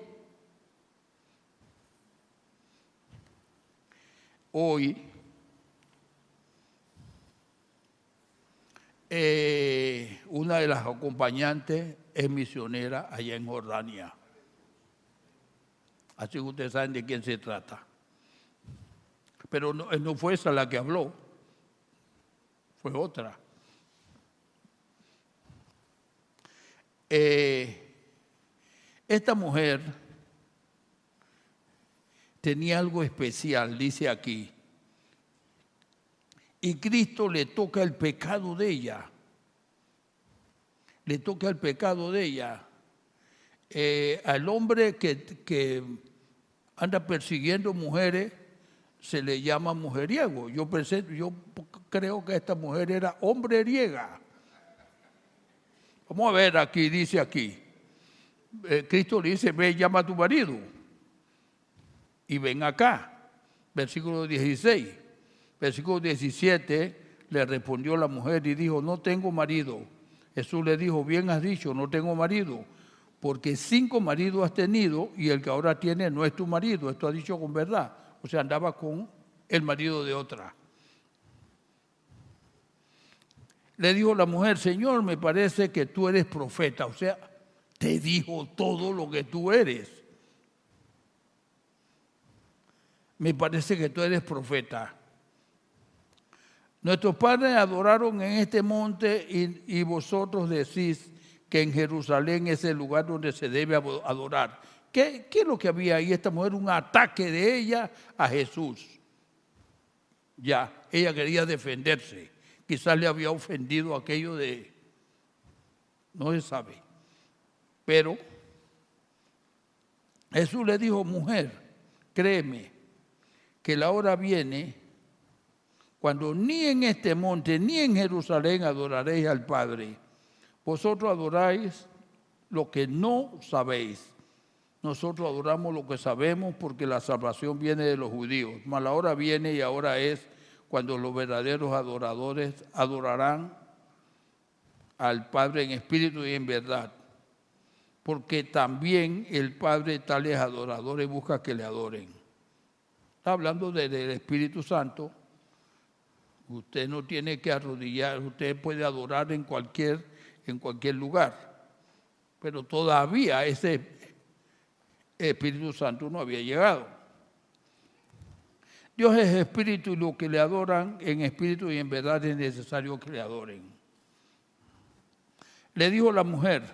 una de las acompañantes es misionera allá en Jordania. Así que ustedes saben de quién se trata. Pero no fue esa la que habló, fue otra. Esta mujer tenía algo especial, dice aquí. Y Cristo le toca el pecado de ella. Le toca el pecado de ella. Al hombre que anda persiguiendo mujeres se le llama mujeriego. Yo creo que esta mujer era hombreriega. Vamos a ver aquí, dice aquí. Cristo le dice, ve, llama a tu marido y ven acá. Versículo 16. Versículo 17, le respondió la mujer y dijo, no tengo marido. Jesús le dijo, bien has dicho, no tengo marido, porque 5 maridos has tenido y el que ahora tiene no es tu marido. Esto ha dicho con verdad. O sea, andaba con el marido de otra. Le dijo la mujer, Señor, me parece que tú eres profeta. O sea, te dijo todo lo que tú eres. Me parece que tú eres profeta. Nuestros padres adoraron en este monte y vosotros decís que en Jerusalén es el lugar donde se debe adorar. ¿Qué es lo que había ahí? Esta mujer, un ataque de ella a Jesús. Ya, ella quería defenderse. Quizás le había ofendido aquello de... No se sabe. Pero Jesús le dijo, mujer, créeme, que la hora viene cuando ni en este monte ni en Jerusalén adoraréis al Padre. Vosotros adoráis lo que no sabéis. Nosotros adoramos lo que sabemos porque la salvación viene de los judíos. Mas la hora viene y ahora es cuando los verdaderos adoradores adorarán al Padre en espíritu y en verdad. Porque también el Padre tales adoradores busca que le adoren. Está hablando del Espíritu Santo. Usted no tiene que arrodillar, usted puede adorar en cualquier lugar. Pero todavía ese Espíritu Santo no había llegado. Dios es espíritu y los que le adoran en espíritu y en verdad es necesario que le adoren. Le dijo la mujer,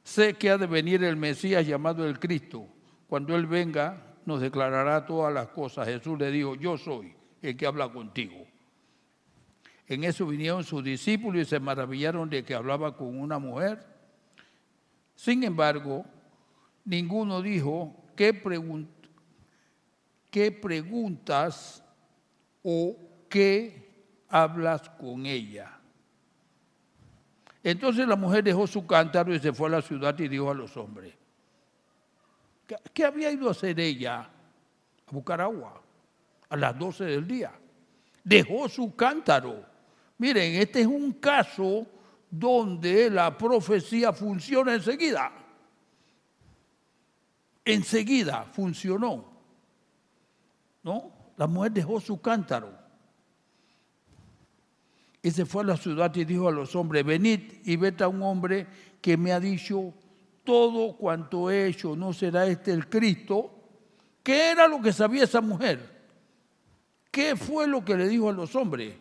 sé que ha de venir el Mesías llamado el Cristo. Cuando Él venga, nos declarará todas las cosas. Jesús le dijo, yo soy el que habla contigo. En eso vinieron sus discípulos y se maravillaron de que hablaba con una mujer. Sin embargo, ninguno dijo, ¿qué preguntas o qué hablas con ella? Entonces la mujer dejó su cántaro y se fue a la ciudad y dijo a los hombres, ¿qué había ido a hacer ella? A buscar agua a las 12 del día. Dejó su cántaro. Miren, este es un caso donde la profecía funciona enseguida. Enseguida funcionó. ¿No? La mujer dejó su cántaro. Y se fue a la ciudad y dijo a los hombres, venid y ved a un hombre que me ha dicho todo cuanto he hecho, ¿no será este el Cristo? ¿Qué era lo que sabía esa mujer? ¿Qué fue lo que le dijo a los hombres?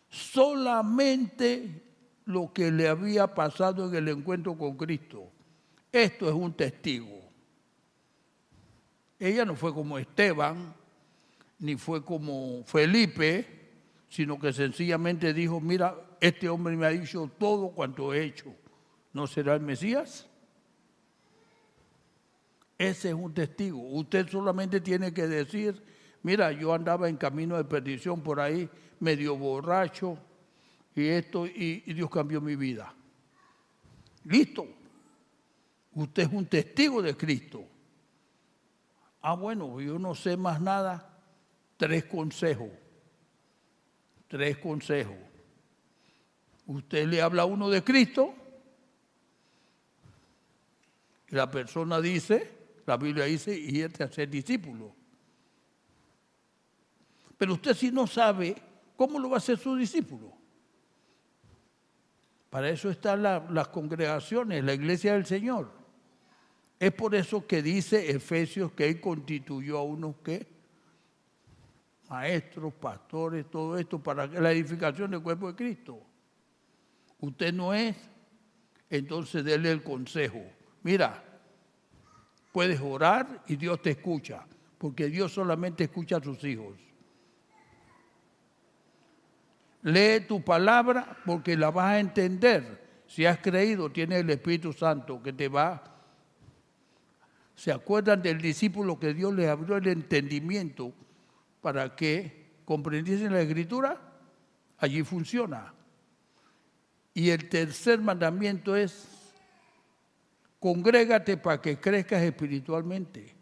Solamente lo que le había pasado en el encuentro con Cristo. Esto es un testigo. Ella no fue como Esteban, ni fue como Felipe, sino que sencillamente dijo, mira, este hombre me ha dicho todo cuanto he hecho. ¿No será el Mesías? Ese es un testigo. Usted solamente tiene que decir, mira, yo andaba en camino de perdición por ahí, medio borracho, y Dios cambió mi vida. Listo. Usted es un testigo de Cristo. Ah, bueno, yo no sé más nada. 3 consejos. Usted le habla a uno de Cristo y la persona dice, la Biblia dice, y a ser discípulo. Pero usted si no sabe, ¿cómo lo va a hacer su discípulo? Para eso están las congregaciones, la iglesia del Señor. Es por eso que dice Efesios que Él constituyó a unos que maestros, pastores, todo esto para la edificación del cuerpo de Cristo. Usted no es, entonces déle el consejo. Mira, puedes orar y Dios te escucha, porque Dios solamente escucha a sus hijos. Lee tu palabra porque la vas a entender. Si has creído, tienes el Espíritu Santo que te va. ¿Se acuerdan del discípulo que Dios les abrió el entendimiento para que comprendiesen la Escritura? Allí funciona. Y el tercer mandamiento es, congrégate para que crezcas espiritualmente.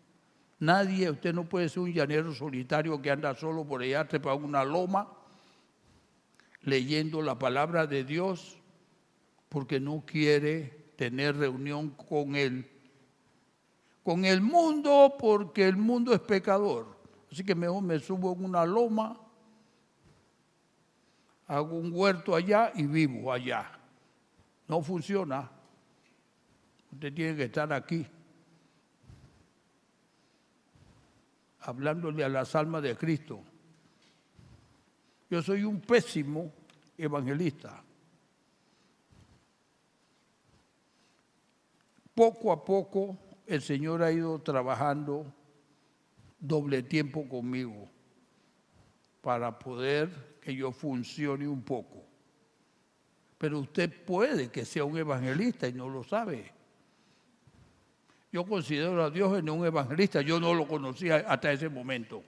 Usted no puede ser un llanero solitario que anda solo por allá trepado en una loma, leyendo la palabra de Dios, porque no quiere tener reunión con el mundo, porque el mundo es pecador. Así que mejor me subo en una loma hago un huerto allá y vivo allá. No funciona. Usted tiene que estar aquí, hablándole a las almas de Cristo. Yo soy un pésimo evangelista. Poco a poco el Señor ha ido trabajando doble tiempo conmigo para poder que yo funcione un poco. Pero usted puede que sea un evangelista y no lo sabe. Yo considero a Dios en un evangelista. Yo no lo conocía hasta ese momento.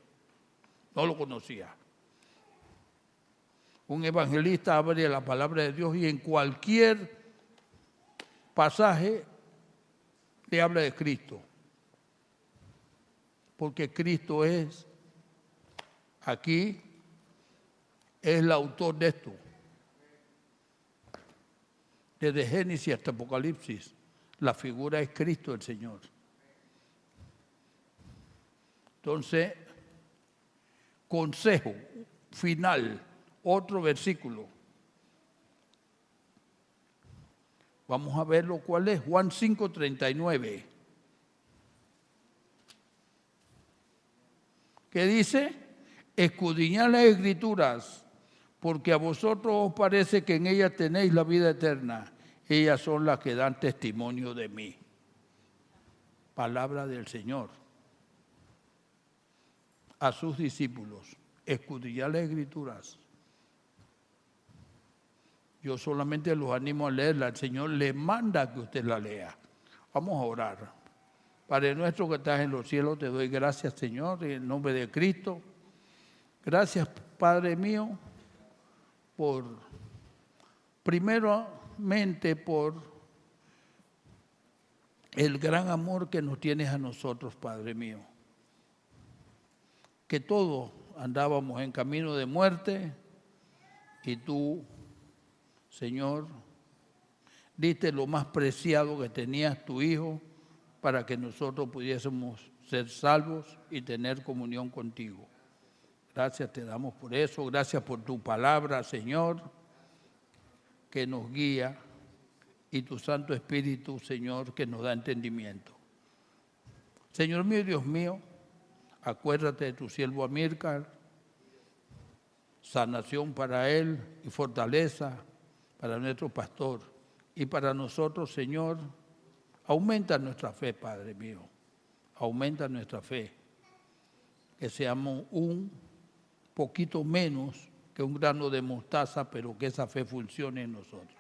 No lo conocía. Un evangelista abre la palabra de Dios y en cualquier pasaje le habla de Cristo. Porque Cristo es, aquí, es el autor de esto. Desde Génesis hasta Apocalipsis, la figura es Cristo el Señor. Entonces, consejo final, otro versículo. Vamos a verlo cuál es, Juan 5:39. ¿Qué dice? Escudriñad las Escrituras, porque a vosotros os parece que en ellas tenéis la vida eterna. Ellas son las que dan testimonio de mí. Palabra del Señor a sus discípulos. Escudriñad las Escrituras. Yo solamente los animo a leerla. El Señor le manda que usted la lea. Vamos a orar. Padre nuestro que estás en los cielos, te doy gracias, Señor, en el nombre de Cristo. Gracias, Padre mío, primeramente por el gran amor que nos tienes a nosotros, Padre mío. Que todos andábamos en camino de muerte y tú, Señor, diste lo más preciado que tenías, tu Hijo, para que nosotros pudiésemos ser salvos y tener comunión contigo. Gracias te damos por eso, gracias por tu palabra, Señor, que nos guía, y tu Santo Espíritu, Señor, que nos da entendimiento. Señor mío y Dios mío, acuérdate de tu siervo Amílcar, sanación para él y fortaleza para nuestro pastor y para nosotros, Señor. Aumenta nuestra fe, Padre mío, aumenta nuestra fe, que seamos un poquito menos que un grano de mostaza, pero que esa fe funcione en nosotros.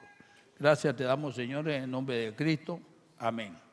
Gracias te damos, Señor, en el nombre de Cristo. Amén.